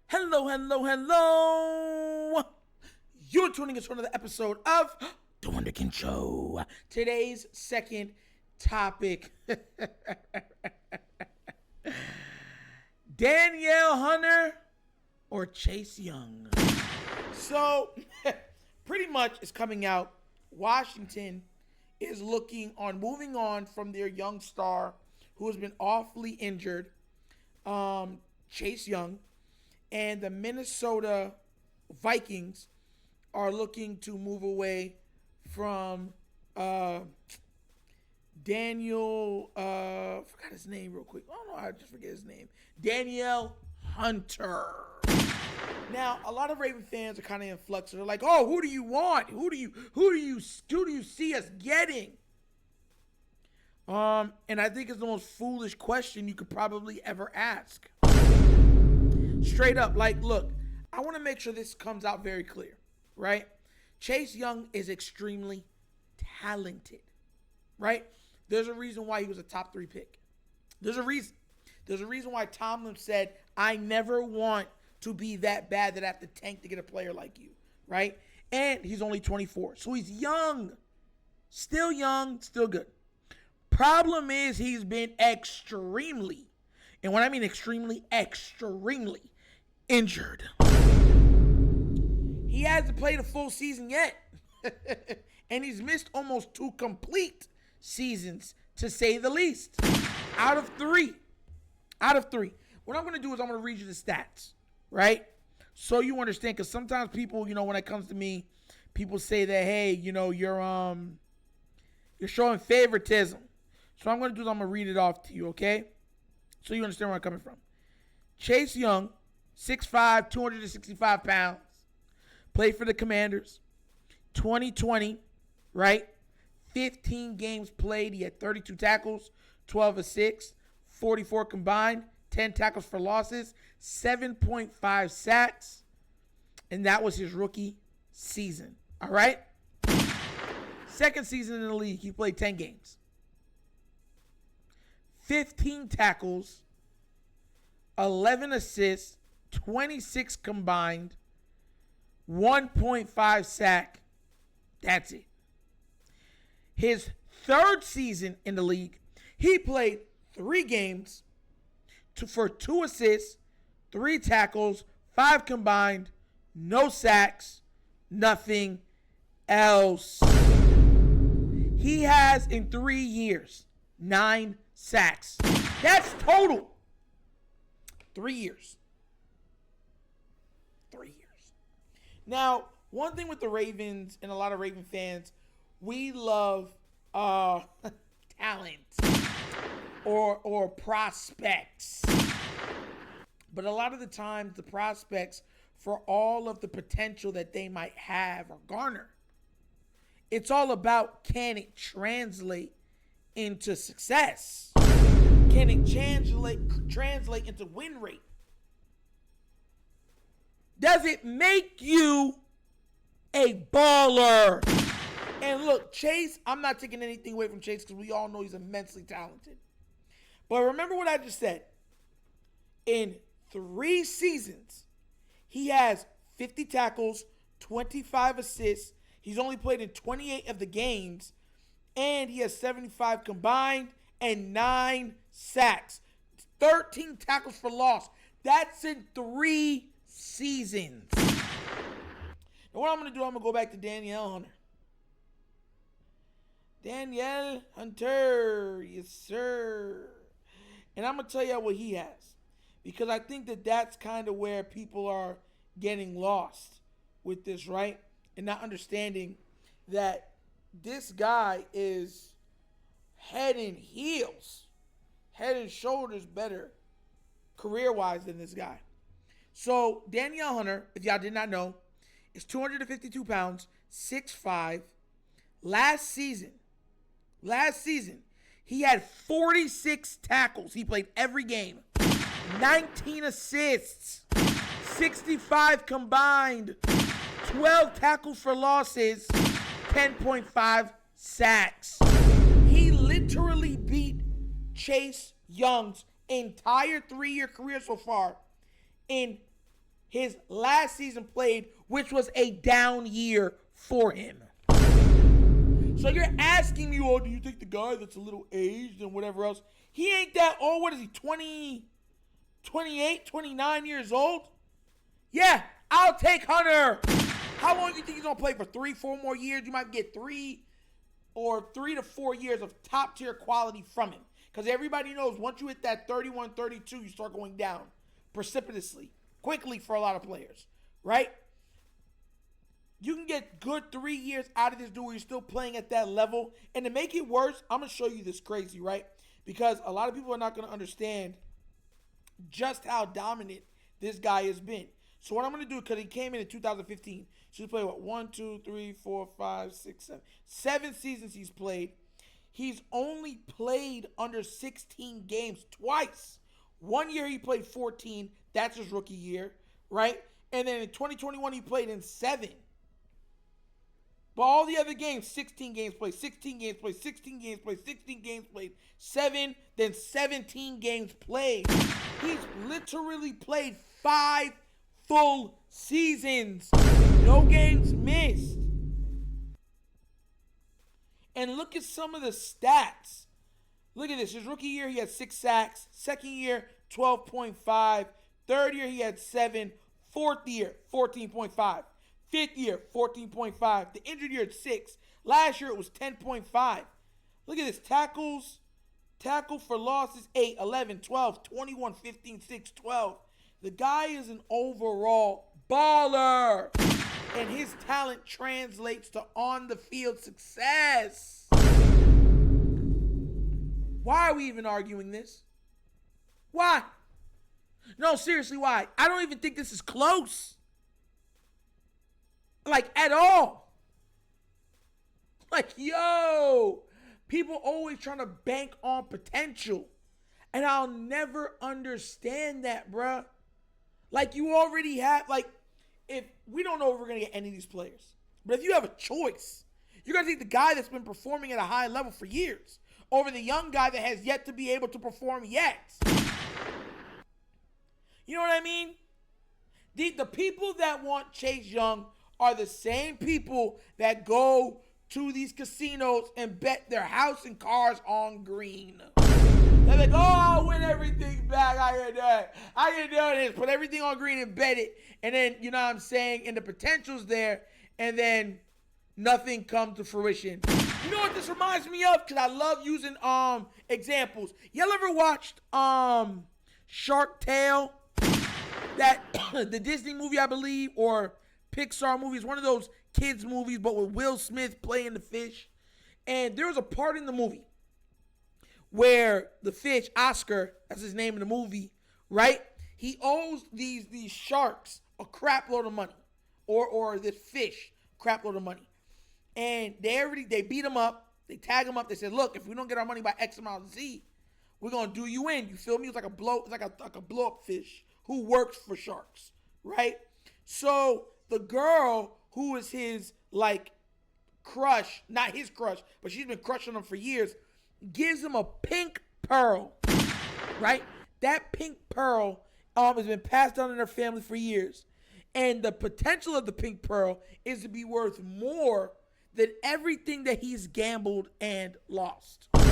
Hello, hello, hello. You're tuning into another episode of The Wunderkind Show. Today's second topic. Danielle Hunter or Chase Young? So, pretty much it's coming out. Washington is moving on from their young star who has been awfully injured, Chase Young. And the Minnesota Vikings are looking to move away from Daniel, forgot his name real quick. Oh no, I just forget his name. Danielle Hunter. Now, a lot of Raven fans are kind of in flux. They're like, "Oh, who do you want? Who do you see us getting?" And I think it's the most foolish question you could probably ever ask. Straight up, like, look, I want to make sure this comes out very clear, right? Chase Young is extremely talented, right? There's a reason why he was a top 3 pick. There's a reason. There's a reason why Tomlin said, I never want to be that bad that I have to tank to get a player like you, right? And he's only 24, so he's young, still good. Problem is he's been extremely, and when I mean extremely injured. He hasn't played a full season yet. And he's missed almost 2 complete seasons, to say the least. Out of 3. What I'm going to do is I'm going to read you the stats, right? So you understand, because sometimes people, when it comes to me, people say that, hey, you're showing favoritism. So what I'm going to do is I'm going to read it off to you, okay? So you understand where I'm coming from. Chase Young, 6'5", 265 pounds, played for the Commanders. 2020, right? 15 games played. He had 32 tackles, 12 assists, 44 combined, 10 tackles for losses, 7.5 sacks, and that was his rookie season, all right? Second season in the league, he played 10 games. 15 tackles, 11 assists, 26 combined, 1.5 sack. That's it. His third season in the league, he played 3 games for 2 assists, 3 tackles, 5 combined, no sacks, nothing else. He has, in 3 years, 9 sacks. That's total. 3 years. 3 years. Now, one thing with the Ravens and a lot of Raven fans, we love talent or prospects. But a lot of the times, the prospects, for all of the potential that they might have or garner, it's all about, can it translate into success? Can it translate into win rate? Does it make you a baller? And look, Chase, I'm not taking anything away from Chase because we all know he's immensely talented. But remember what I just said. In 3 seasons, he has 50 tackles, 25 assists. He's only played in 28 of the games. And he has 75 combined and 9 sacks. 13 tackles for loss. That's in 3 seasons. And what I'm going to do, I'm going to go back to Danielle Hunter. Danielle Hunter. Yes, sir. And I'm going to tell you what he has. Because I think that that's kind of where people are getting lost with this, right? And not understanding that this guy is head and shoulders better career-wise than this guy. So Danielle Hunter, if y'all did not know, is 252 pounds, 6'5". Last season, he had 46 tackles. He played every game. 19 assists, 65 combined, 12 tackles for losses, 10.5 sacks. He literally beat Chase Young's entire 3-year career so far in his last season played, which was a down year for him. So you're asking me, oh, do you think the guy that's a little aged and whatever else? He ain't that old. What is he, 20, 28, 29 years old? Yeah, I'll take Hunter. How long do you think he's going to play for? 3-4 more years? You might get 3 to 4 years of top tier quality from him. Because everybody knows once you hit that 31, 32, you start going down precipitously, quickly for a lot of players, right? You can get good 3 years out of this dude where you're still playing at that level. And to make it worse, I'm going to show you this crazy, right? Because a lot of people are not going to understand just how dominant this guy has been. So what I'm going to do, because he came in 2015. So he's played, what, 1, 2, 3, 4, 5, 6, 7. 7 seasons he's played. He's only played under 16 games twice. 1 year he played 14. That's his rookie year, right? And then in 2021 he played in 7. But all the other games, 16 games played, 16 games played, 16 games played, 16 games played, 7, then 17 games played. He's literally played 5 full seasons. No games missed. And look at some of the stats. Look at this. His rookie year, he had 6 sacks. Second year, 12.5. Third year, he had 7. Fourth year, 14.5. Fifth year, 14.5. The injured year, 6. Last year, it was 10.5. Look at this. Tackle for losses, 8, 11, 12, 21, 15, 6, 12. The guy is an overall baller. And his talent translates to on-the-field success. Why are we even arguing this? Why? No, seriously, why? I don't even think this is close. Like, at all. Like, yo, people always trying to bank on potential. And I'll never understand that, bruh. Like, you already have, like, if we don't know if we're going to get any of these players. But if you have a choice, you're going to take the guy that's been performing at a high level for years over the young guy that has yet to be able to perform yet. You know what I mean? The people that want Chase Young are the same people that go to these casinos and bet their house and cars on green. They're like, oh, I'll win everything back. I can do this. Put everything on green and bet it. And then, you know what I'm saying? And the potential's there. And then nothing comes to fruition. You know what this reminds me of? Because I love using examples. Y'all ever watched Shark Tale? That the Disney movie, I believe, or Pixar movie. It's one of those kids movies, but with Will Smith playing the fish. And there was a part in the movie where the fish, Oscar, that's his name in the movie, right? He owes these sharks a crap load of money, or this fish crap load of money, and they beat him up, they tag him up. They said, look, if we don't get our money by X amount of Z, we're gonna do you in. You feel me? It's like a blow up fish who works for sharks, right? So the girl who is his like crush, not his crush, but she's been crushing him for years, gives him a pink pearl, right? That pink pearl has been passed down in their family for years. And the potential of the pink pearl is to be worth more than everything that he's gambled and lost. You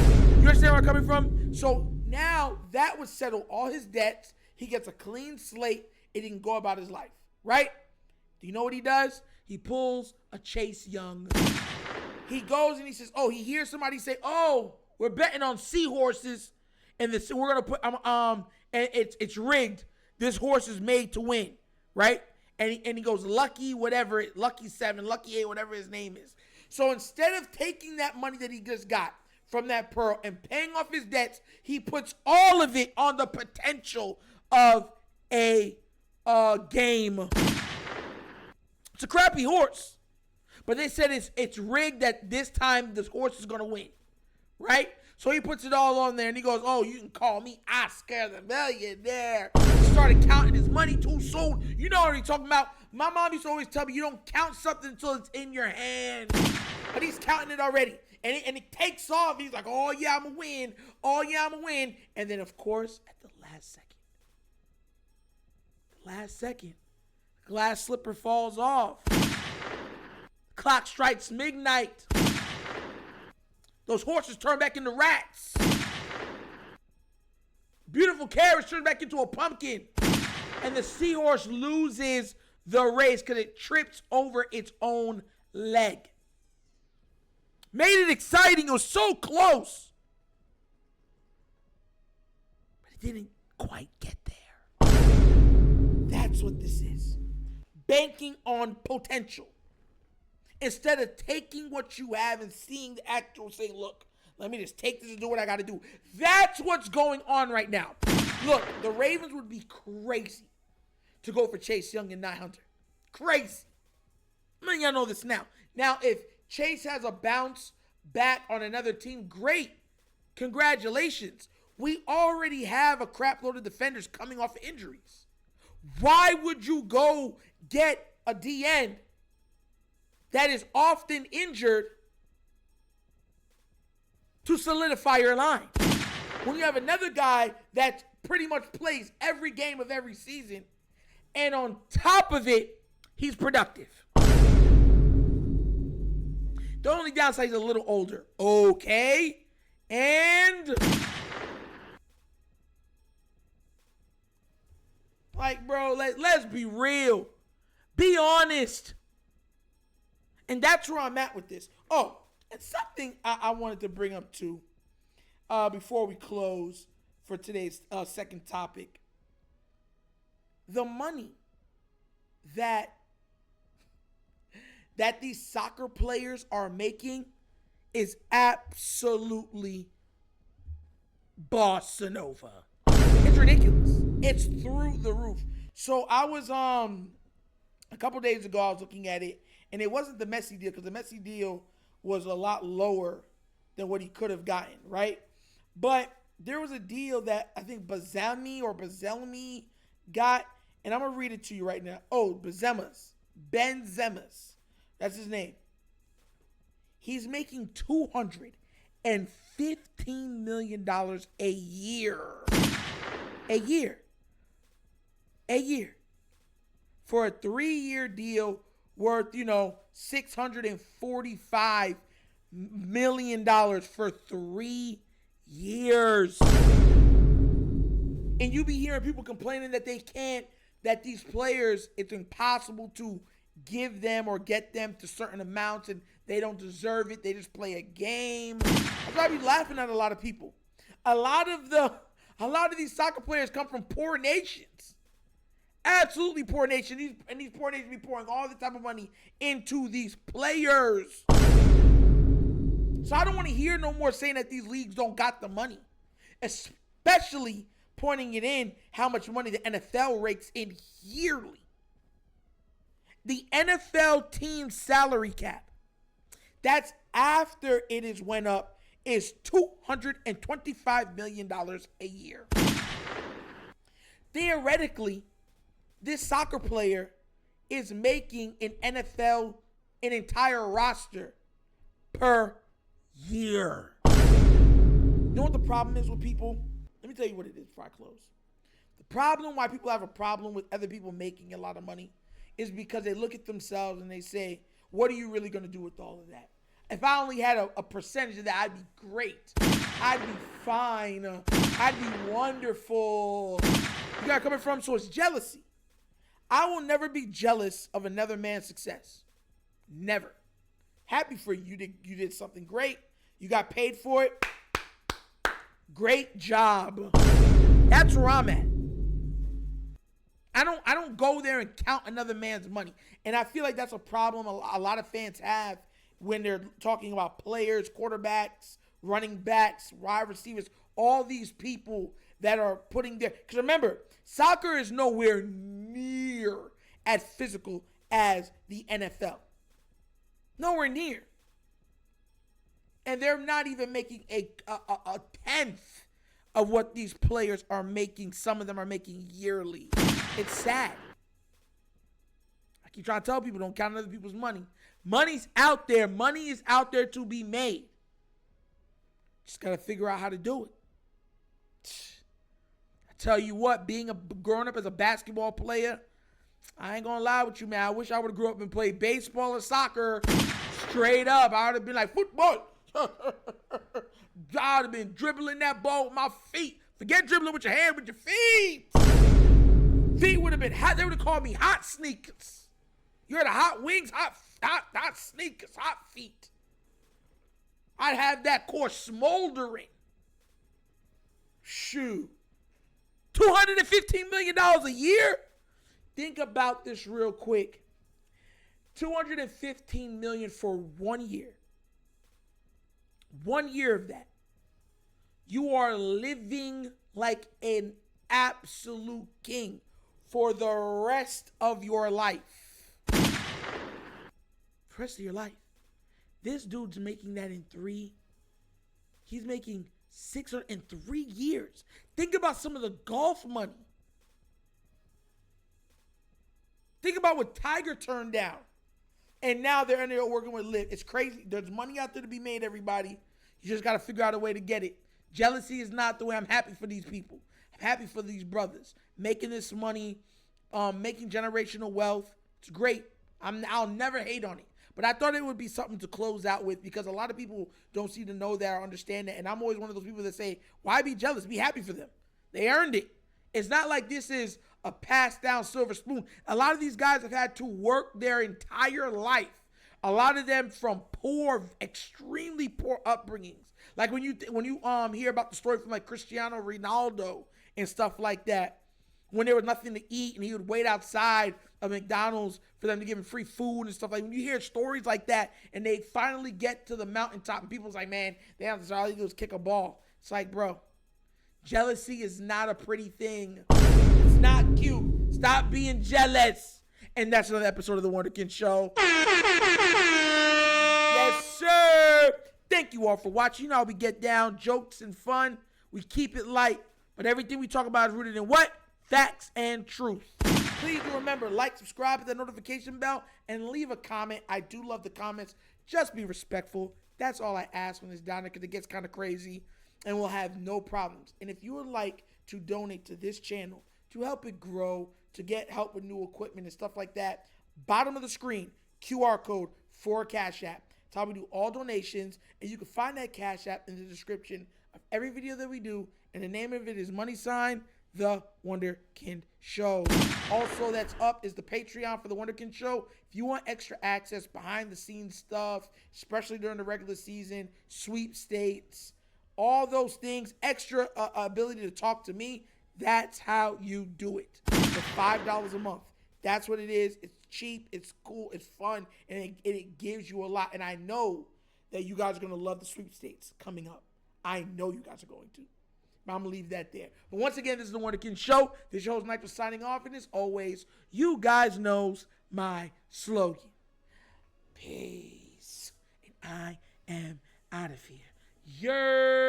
understand where I'm coming from? So now that would settle all his debts. He gets a clean slate and he can go about his life, right? Do you know what he does? He pulls a Chase Young. He goes and he says, oh, he hears somebody say, oh, we're betting on seahorses, and we're gonna put and it's rigged. This horse is made to win, right? And he goes lucky 7, lucky 8, whatever his name is. So instead of taking that money that he just got from that pearl and paying off his debts, he puts all of it on the potential of a game. It's a crappy horse, but they said it's rigged that this time this horse is gonna win. Right? So he puts it all on there and he goes, oh, you can call me Oscar the Millionaire. He started counting his money too soon. You know what he's talking about. My mom used to always tell me you don't count something until it's in your hand. But he's counting it already. And it takes off. He's like, oh, yeah, I'm going to win. Oh, yeah, I'm going to win. And then, of course, at the last second, Glass slipper falls off. Clock strikes midnight. Those horses turn back into rats. Beautiful carriage turns back into a pumpkin. And the seahorse loses the race because it trips over its own leg. Made it exciting. It was so close. But it didn't quite get there. That's what this is. Banking on potential. Instead of taking what you have and seeing the actual, say, look, let me just take this and do what I got to do. That's what's going on right now. Look, the Ravens would be crazy to go for Chase Young and not Hunter. Crazy. I mean, y'all know this now. Now, if Chase has a bounce back on another team, great. Congratulations. We already have a crap load of defenders coming off of injuries. Why would you go get a DN that is often injured to solidify your line? When you have another guy that pretty much plays every game of every season, and on top of it, he's productive. The only downside, he's a little older. Okay. And like, bro, let's be real. Be honest. And that's where I'm at with this. Oh, and something I wanted to bring up too before we close for today's second topic. The money that these soccer players are making is absolutely bossa nova. It's ridiculous. It's through the roof. So I was a couple days ago I was looking at it, and it wasn't the Messi deal, because the Messi deal was a lot lower than what he could have gotten, right? But there was a deal that I think Benzema got, and I'm gonna read it to you right now. Oh, Benzema's. That's his name. He's making $215 million a year. A year. For a 3-year deal worth, $645 million for 3 years. And you be hearing people complaining that that these players, it's impossible to give them or get them to certain amounts and they don't deserve it. They just play a game. That's why I be laughing at a lot of people. A lot of these soccer players come from poor nations. Absolutely poor nations. These poor nations be pouring all the type of money into these players. So I don't want to hear no more saying that these leagues don't got the money. Especially pointing it in how much money the NFL rakes in yearly. The NFL team salary cap, that's after it is went up, is $225 million a year. Theoretically, this soccer player is making an NFL, an entire roster per year. You know what the problem is with people? Let me tell you what it is before I close. The problem why people have a problem with other people making a lot of money is because they look at themselves and they say, what are you really going to do with all of that? If I only had a percentage of that, I'd be great. I'd be fine. I'd be wonderful. You got coming from? So it's jealousy. I will never be jealous of another man's success. Never. Happy for you. You did something great. You got paid for it. Great job. That's where I'm at. I don't go there and count another man's money. And I feel like that's a problem a lot of fans have when they're talking about players, quarterbacks, running backs, wide receivers, all these people that are putting their... Because remember, soccer is nowhere near as physical as the NFL. Nowhere near. And they're not even making a tenth of what these players are making. Some of them are making yearly. It's sad. I keep trying to tell people, don't count other people's money. Money's out there. Money is out there to be made. Just got to figure out how to do it. I tell you what, growing up as a basketball player, I ain't gonna lie with you, man. I wish I would have grew up and played baseball or soccer. Straight up, I would have been like, football. I would have been dribbling that ball with my feet. Forget dribbling with your hand, with your feet. Feet would have been hot. They would have called me hot sneakers. You heard of hot wings, hot sneakers, hot feet. I'd have that core smoldering. Shoot. $215 million a year? Think about this real quick. $215 million for 1 year. 1 year of that. You are living like an absolute king for the rest of your life. The rest of your life. This dude's making that in he's making 603 years. Think about some of the golf money. Think about what Tiger turned down. And now they're in there working with Liv. It's crazy. There's money out there to be made, everybody. You just got to figure out a way to get it. Jealousy is not the way. I'm happy for these people. I'm happy for these brothers. Making this money, making generational wealth. It's great. I'll never hate on it. But I thought it would be something to close out with because a lot of people don't seem to know that or understand that. And I'm always one of those people that say, why be jealous? Be happy for them. They earned it. It's not like this is a passed down silver spoon. A lot of these guys have had to work their entire life. A lot of them from poor, extremely poor upbringings. Like when you hear about the story from like Cristiano Ronaldo and stuff like that, when there was nothing to eat and he would wait outside of McDonald's for them to give him free food and stuff. Like when you hear stories like that and they finally get to the mountaintop and people's like, man, they have to all they do is kick a ball. It's like, bro, jealousy is not a pretty thing. It's not cute. Stop being jealous. And that's another episode of The Wunderkind Show. Yes, sir. Thank you all for watching. You know how we get down, jokes and fun. We keep it light. But everything we talk about is rooted in what? Facts and truth. Please do remember, like, subscribe, hit that notification bell, and leave a comment. I do love the comments. Just be respectful. That's all I ask when it's down there because it gets kind of crazy. And we'll have no problems. And if you would like to donate to this channel, to help it grow, to get help with new equipment and stuff like that, bottom of the screen, QR code for CashApp. That's how we do all donations. And you can find that CashApp in the description of every video that we do. And the name of it is The Wunderkind Show. Also, that's up is the Patreon for The Wunderkind Show. If you want extra access, behind the scenes stuff, especially during the regular season, sweepstakes, all those things, extra ability to talk to me, that's how you do it. For $5 a month. That's what it is. It's cheap, it's cool, it's fun, and it gives you a lot. And I know that you guys are going to love the sweepstakes coming up. I know you guys are going to. But I'm going to leave that there. But once again, this is The Wunderkind Show. This your host, Nigel, signing off. And as always, you guys knows my slogan. Peace. And I am out of here. Yer.